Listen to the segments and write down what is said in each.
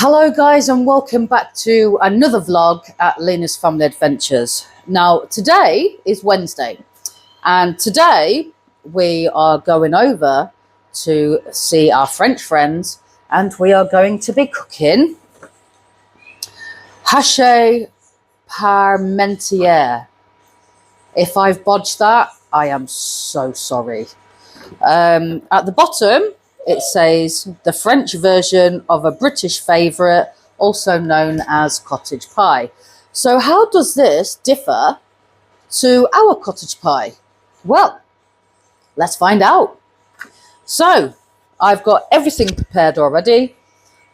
Hello guys, and welcome back to another vlog at Lena's Family Adventures. Now today is Wednesday and today we are going over to see our French friends and we are going to be cooking Hachis Parmentier. If I've bodged that, I am so sorry. At the bottom it says the French version of a British favourite, also known as cottage pie. So how does this differ to our cottage pie? Well, let's find out. So I've got everything prepared already.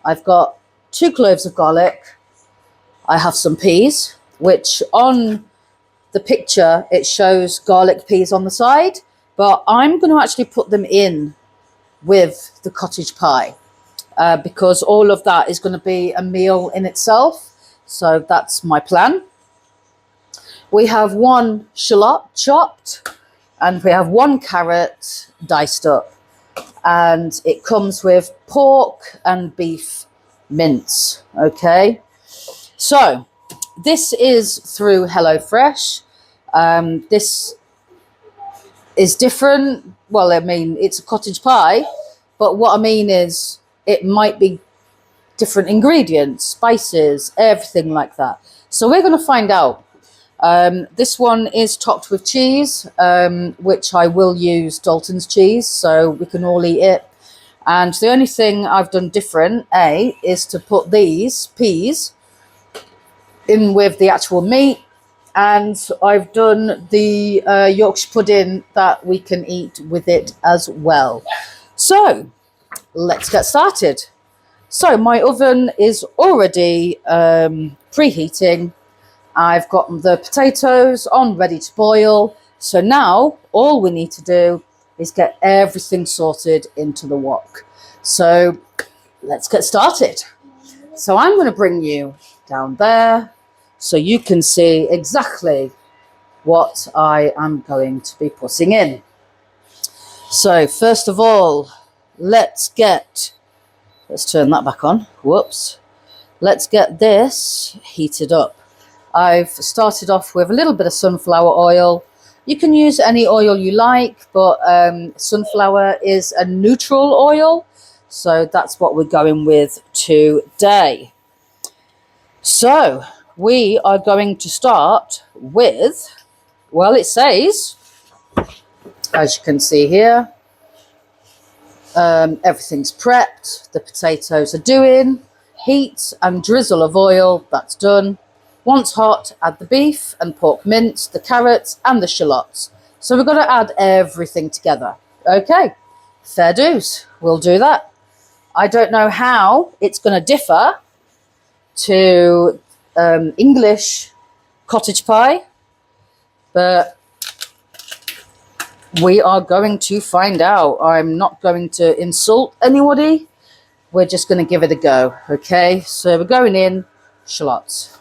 I've got 2 cloves of garlic. I have some peas, which on the picture it shows garlic peas on the side, but I'm going to actually put them in with the cottage pie because all of that is going to be a meal in itself. So that's my plan. We have 1 shallot chopped and we have 1 carrot diced up, and it comes with pork and beef mince. Okay, so this is through HelloFresh. This is different. Well, I mean, it's a cottage pie, but what I mean is it might be different ingredients, spices, everything like that. So we're going to find out. This one is topped with cheese, which I will use Dalton's cheese, so we can all eat it. And the only thing I've done different, is to put these peas in with the actual meat. And I've done the Yorkshire pudding that we can eat with it as well. So let's get started. So my oven is already preheating. I've got the potatoes on ready to boil. So now all we need to do is get everything sorted into the wok. So let's get started. So I'm going to bring you down there so you can see exactly what I am going to be putting in. So first of all, let's turn that back on. Whoops. Let's get this heated up. I've started off with a little bit of sunflower oil. You can use any oil you like, but sunflower is a neutral oil, so that's what we're going with today. So we are going to start with, well, it says, as you can see here, everything's prepped. The potatoes are doing. Heat and drizzle of oil, that's done. Once hot, add the beef and pork mince, the carrots and the shallots. So we've got to add everything together. Okay, fair dues. We'll do that. I don't know how it's going to differ to English cottage pie, but we are going to find out. I'm not going to insult anybody. We're just going to give it a go. Okay, so we're going in shallots.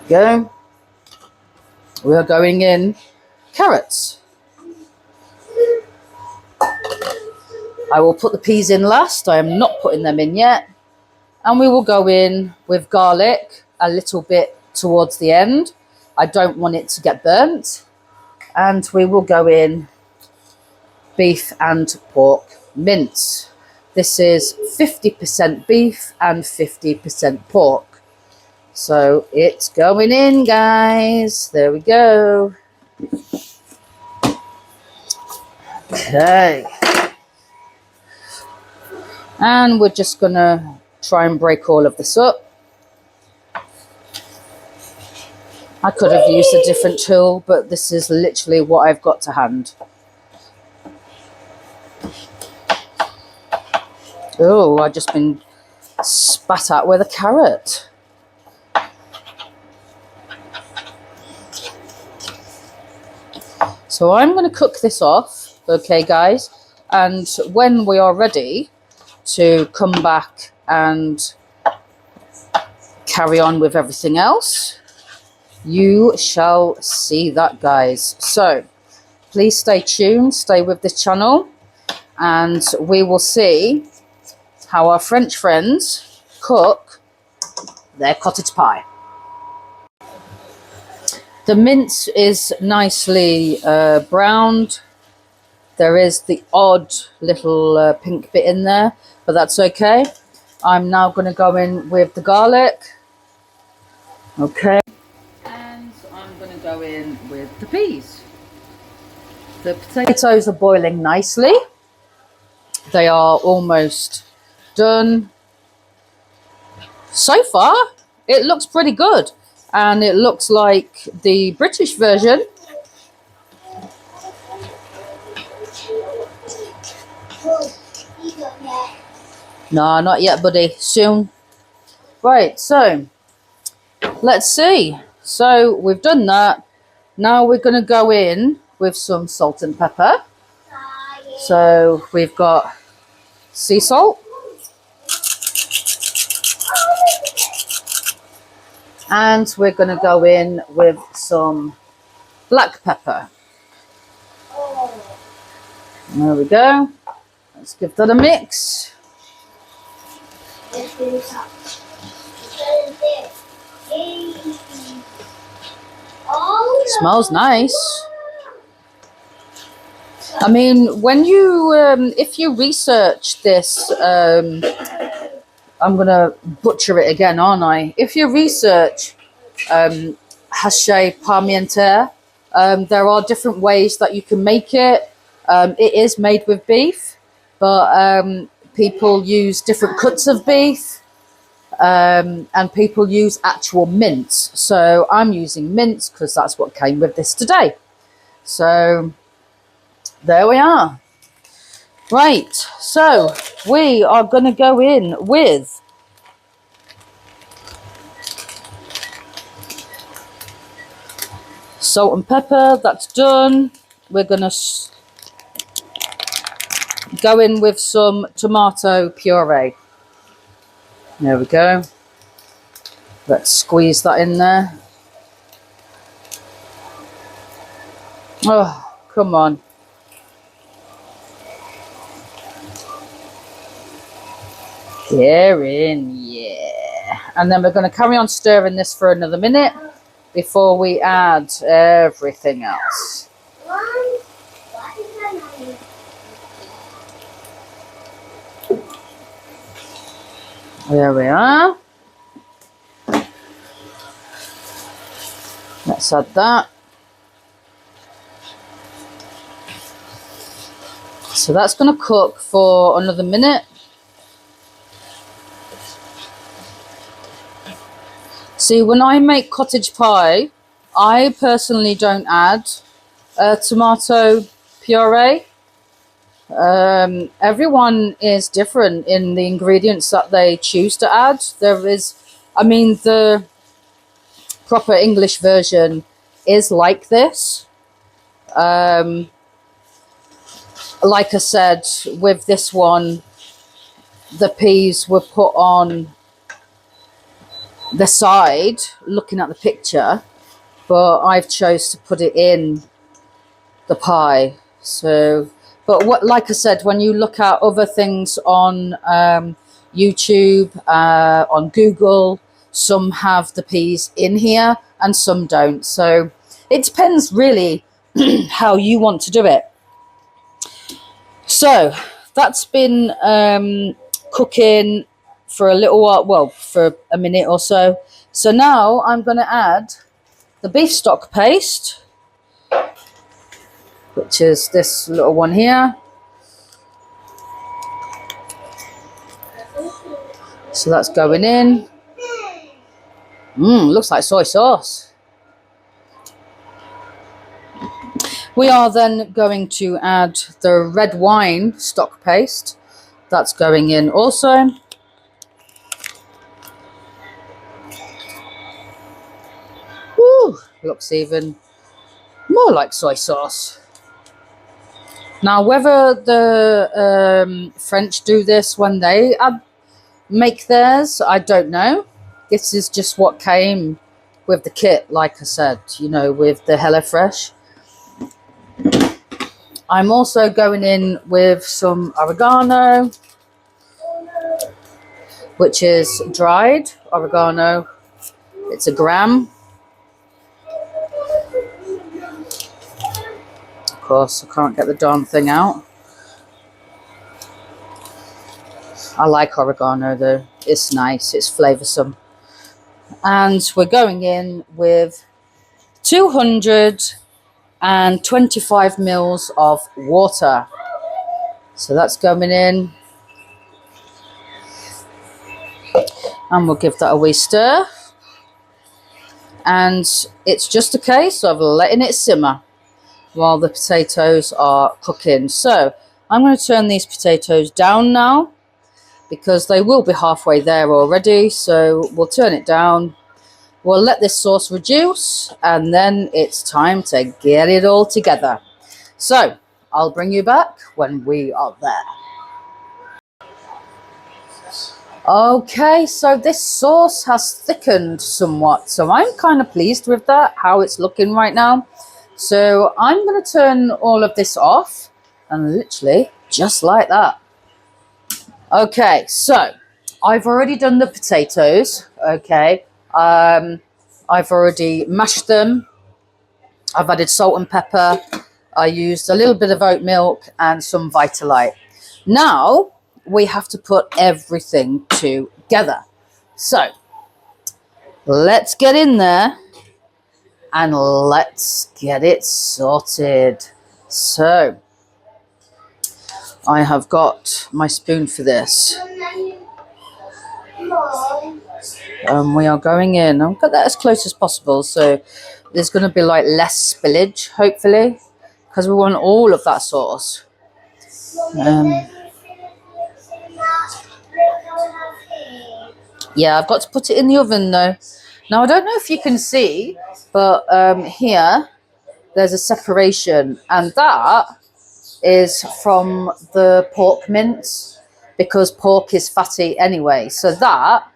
Go. We are going in carrots. I will put the peas in last. I am not putting them in yet. And we will go in with garlic a little bit towards the end. I don't want it to get burnt. And we will go in beef and pork mince. This is 50% beef and 50% pork. So it's going in, guys. There we go. Okay. And we're just going to try and break all of this up. I could have used a different tool, but this is literally what I've got to hand. Oh, I've just been spat at with a carrot. So I'm going to cook this off, okay, guys? And when we are ready to come back and carry on with everything else, you shall see that, guys. So please stay tuned, stay with this channel, and we will see how our French friends cook their cottage pie. The mince is nicely browned. There is the odd little pink bit in there, but that's okay. I'm now going to go in with the garlic. Okay. And I'm going to go in with the peas. The potatoes are boiling nicely. They are almost done. So far, it looks pretty good. And it looks like the British version. No, not yet, buddy. Soon. Right, so let's see. So we've done that. Now we're going to go in with some salt and pepper. So we've got sea salt. And we're going to go in with some black pepper. There we go. Let's give that a mix. Smells nice. I mean, when you, if you research this, I'm going to butcher it again, aren't I? If you research Hachis Parmentier, there are different ways that you can make it. It is made with beef, but people use different cuts of beef, and people use actual mince. So I'm using mince because that's what came with this today. So there we are. Right, so we are going to go in with salt and pepper. That's done. We're going to go in with some tomato puree. There we go. Let's squeeze that in there. Oh, come on. Get in, yeah. And then we're going to carry on stirring this for another minute before we add everything else. There we are. Let's add that. So that's going to cook for another minute. See, when I make cottage pie, I personally don't add tomato puree. Everyone is different in the ingredients that they choose to add. There is, I mean, the proper English version is like this. Like I said, with this one, the peas were put on the side, looking at the picture, but I've chose to put it in the pie. So, but what, like I said, when you look at other things on YouTube, on Google, some have the peas in here and some don't. So it depends really how you want to do it. So that's been cooking for a little while, well, for a minute or so. So now I'm going to add the beef stock paste, which is this little one here. So that's going in. Looks like soy sauce. We are then going to add the red wine stock paste. That's going in also. Woo, looks even more like soy sauce. Now, whether the French do this when they make theirs, I don't know. This is just what came with the kit, like I said, you know, with the HelloFresh. I'm also going in with some oregano. which is dried oregano. It's a gram. Of course, I can't get the darn thing out. I like oregano though. It's nice, it's flavoursome. And we're going in with 225 mils of water. So that's going in. And we'll give that a wee stir. And it's just a case of letting it simmer while the potatoes are cooking. So I'm going to turn these potatoes down now because they will be halfway there already. So we'll turn it down. We'll let this sauce reduce and then it's time to get it all together. So I'll bring you back when we are there. Okay, so this sauce has thickened somewhat. So I'm kind of pleased with that, how it's looking right now. So I'm going to turn all of this off and literally just like that. Okay, so I've already done the potatoes. Okay, I've already mashed them. I've added salt and pepper. I used a little bit of oat milk and some Vitalite. Now we have to put everything together. So let's get in there and let's get it sorted. So I have got my spoon for this. We are going in. I'll get that as close as possible. So there's going to be like less spillage, hopefully, because we want all of that sauce. Yeah, I've got to put it in the oven though. Now, I don't know if you can see, but here there's a separation, and that is from the pork mince because pork is fatty anyway. So that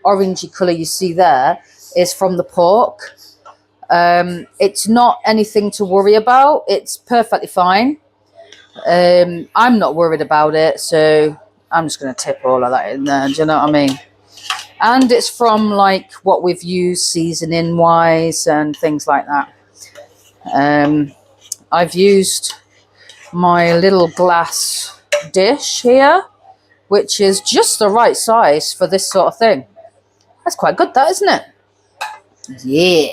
orangey colour you see there is from the pork. It's not anything to worry about. It's perfectly fine. I'm not worried about it, so I'm just going to tip all of that in there. Do you know what I mean? And it's from like what we've used seasoning wise and things like that. I've used my little glass dish here, which is just the right size for this sort of thing. That's quite good, that, isn't it? Yeah.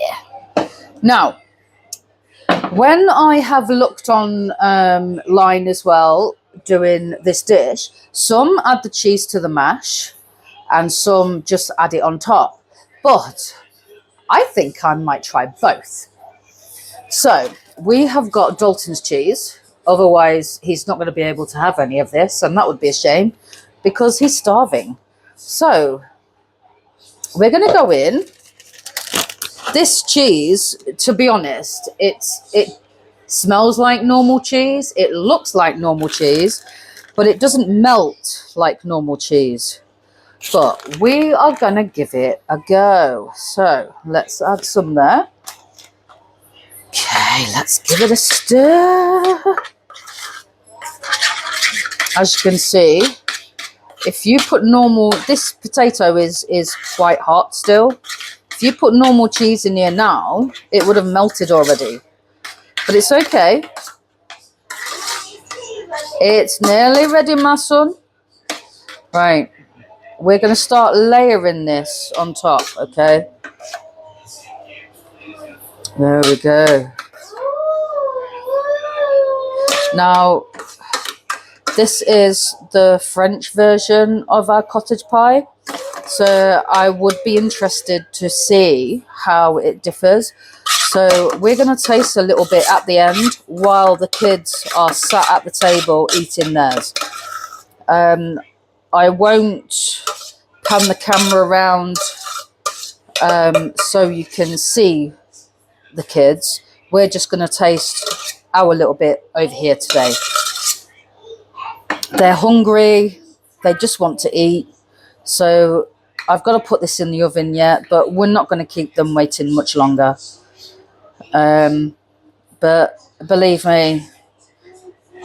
Now, when I have looked on line as well, doing this dish, some add the cheese to the mash and some just add it on top. But I think I might try both. So we have got Dalton's cheese. Otherwise, he's not going to be able to have any of this, and that would be a shame because he's starving. So we're going to go in. This cheese, to be honest, it smells like normal cheese. It looks like normal cheese, but it doesn't melt like normal cheese. But we are going to give it a go. So let's add some there. Okay, let's give it a stir. As you can see, if you put normal, this potato is quite hot still. If you put normal cheese in here now, it would have melted already. But it's okay. It's nearly ready, my son. Right. We're going to start layering this on top, okay? There we go. Now, this is the French version of our cottage pie. So I would be interested to see how it differs. So we're going to taste a little bit at the end while the kids are sat at the table eating theirs. I won't pan the camera around so you can see the kids. We're just going to taste our little bit over here today. They're hungry. They just want to eat. So I've got to put this in the oven yet, but we're not going to keep them waiting much longer. But believe me,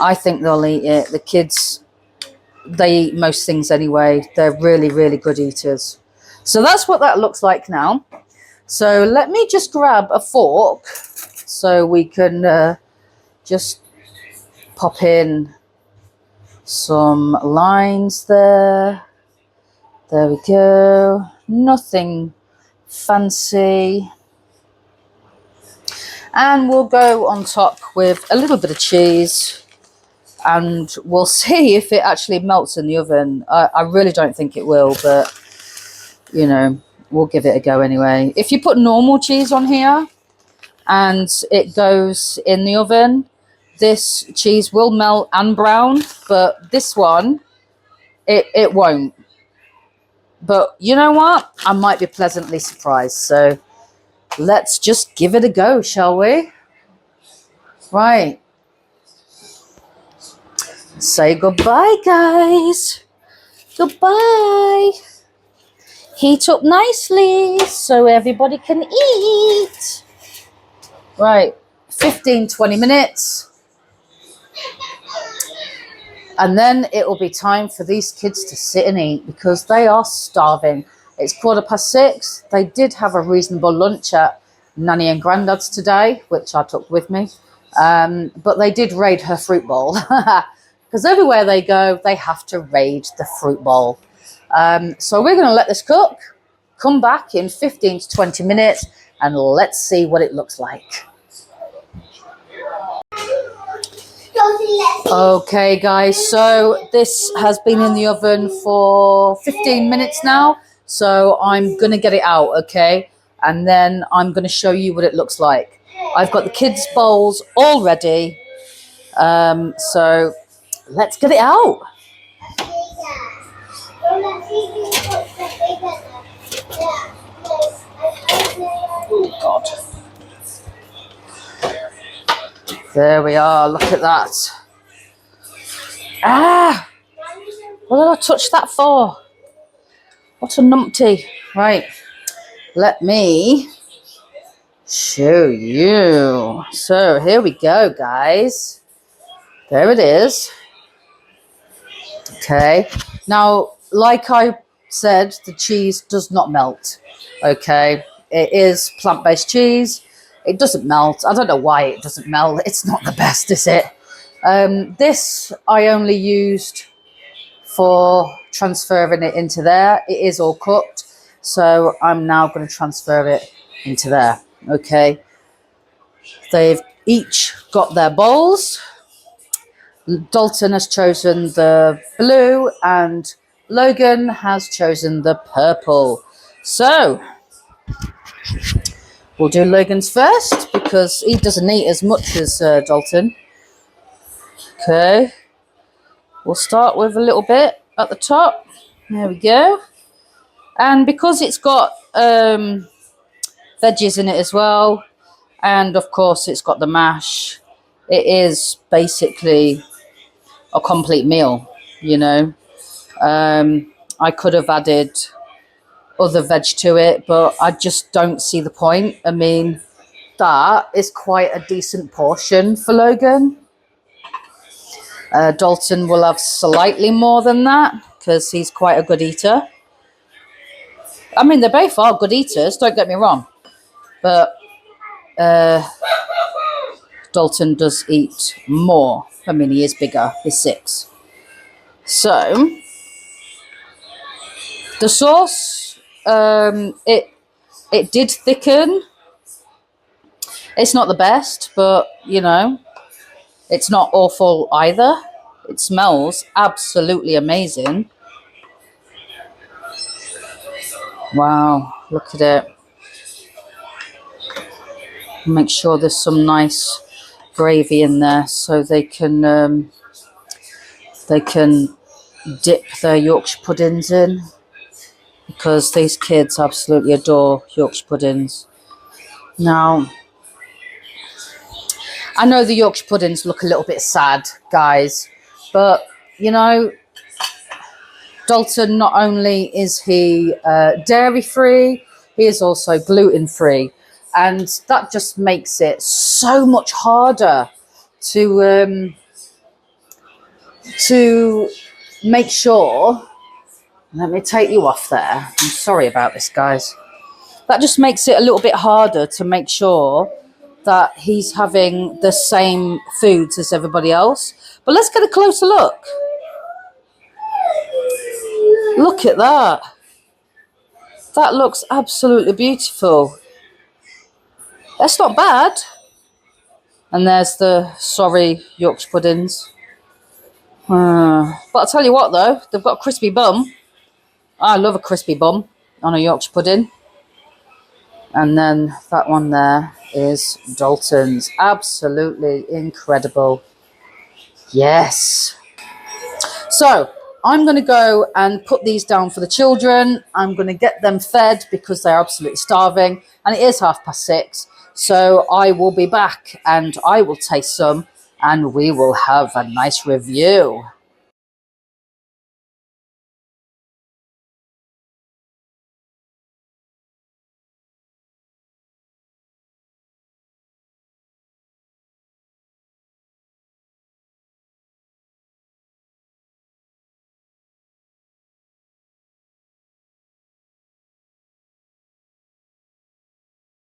I think they'll eat it. The kids they eat most things anyway. They're really, really good eaters. So that's what that looks like now. So let me just grab a fork so we can just pop in some lines there. There we go. Nothing fancy. And we'll go on top with a little bit of cheese, and we'll see if it actually melts in the oven. I really don't think it will, but you know, we'll give it a go anyway. If you put normal cheese on here and it goes in the oven, this cheese will melt and brown, but this one, it won't. But you know what? I might be pleasantly surprised. So let's just give it a go, shall we? Right. Say goodbye, guys. Goodbye. Heat up nicely so everybody can eat. Right. 15-20 minutes. And then it will be time for these kids to sit and eat because they are starving. It's 6:15. They did have a reasonable lunch at Nanny and Grandad's today, which I took with me. But they did raid her fruit bowl because everywhere they go, they have to raid the fruit bowl. So we're going to let this cook, come back in 15 to 20 minutes, and let's see what it looks like. Okay, guys, so this has been in the oven for 15 minutes now. So I'm going to get it out, okay? And then I'm going to show you what it looks like. I've got the kids' bowls all ready. So let's get it out. Oh, God. There we are. Look at that. Ah! What did I touch that for? What a numpty. Right. Let me show you. So here we go, guys. There it is. Okay. Now, like I said, the cheese does not melt. Okay. It is plant-based cheese. It doesn't melt. I don't know why it doesn't melt. It's not the best, is it? This I only used for transferring it into there. It is all cooked. So I'm now going to transfer it into there. Okay. They've each got their bowls. Dalton has chosen the blue and Logan has chosen the purple. So we'll do Logan's first because he doesn't eat as much as Dalton. Okay. We'll start with a little bit at the top. There we go. And because it's got veggies in it as well, and of course it's got the mash, it is basically a complete meal, you know. I could have added other veg to it, but I just don't see the point. I mean, that is quite a decent portion for Logan. Dalton will have slightly more than that because he's quite a good eater. I mean, they both are good eaters, don't get me wrong. But Dalton does eat more. I mean, he is bigger. He's 6. So, the sauce, it did thicken. It's not the best, but, you know, it's not awful either. It smells absolutely amazing. Wow, look at it. Make sure there's some nice gravy in there so they can dip their Yorkshire puddings in, because these kids absolutely adore Yorkshire puddings. Now, I know the Yorkshire puddings look a little bit sad, guys, but, you know, Dalton, not only is he dairy-free, he is also gluten-free. And that just makes it so much harder to make sure, let me take you off there. I'm sorry about this, guys. That just makes it a little bit harder to make sure that he's having the same foods as everybody else. But let's get a closer look. Look at that. That looks absolutely beautiful. That's not bad. And there's the sorry Yorkshire puddings. But I'll tell you what though, they've got a crispy bum. I love a crispy bum on a Yorkshire pudding. And then that one there is Dalton's. Absolutely incredible. Yes. So I'm going to go and put these down for the children. I'm going to get them fed because they're absolutely starving. And it is 6:30. So I will be back and I will taste some and we will have a nice review.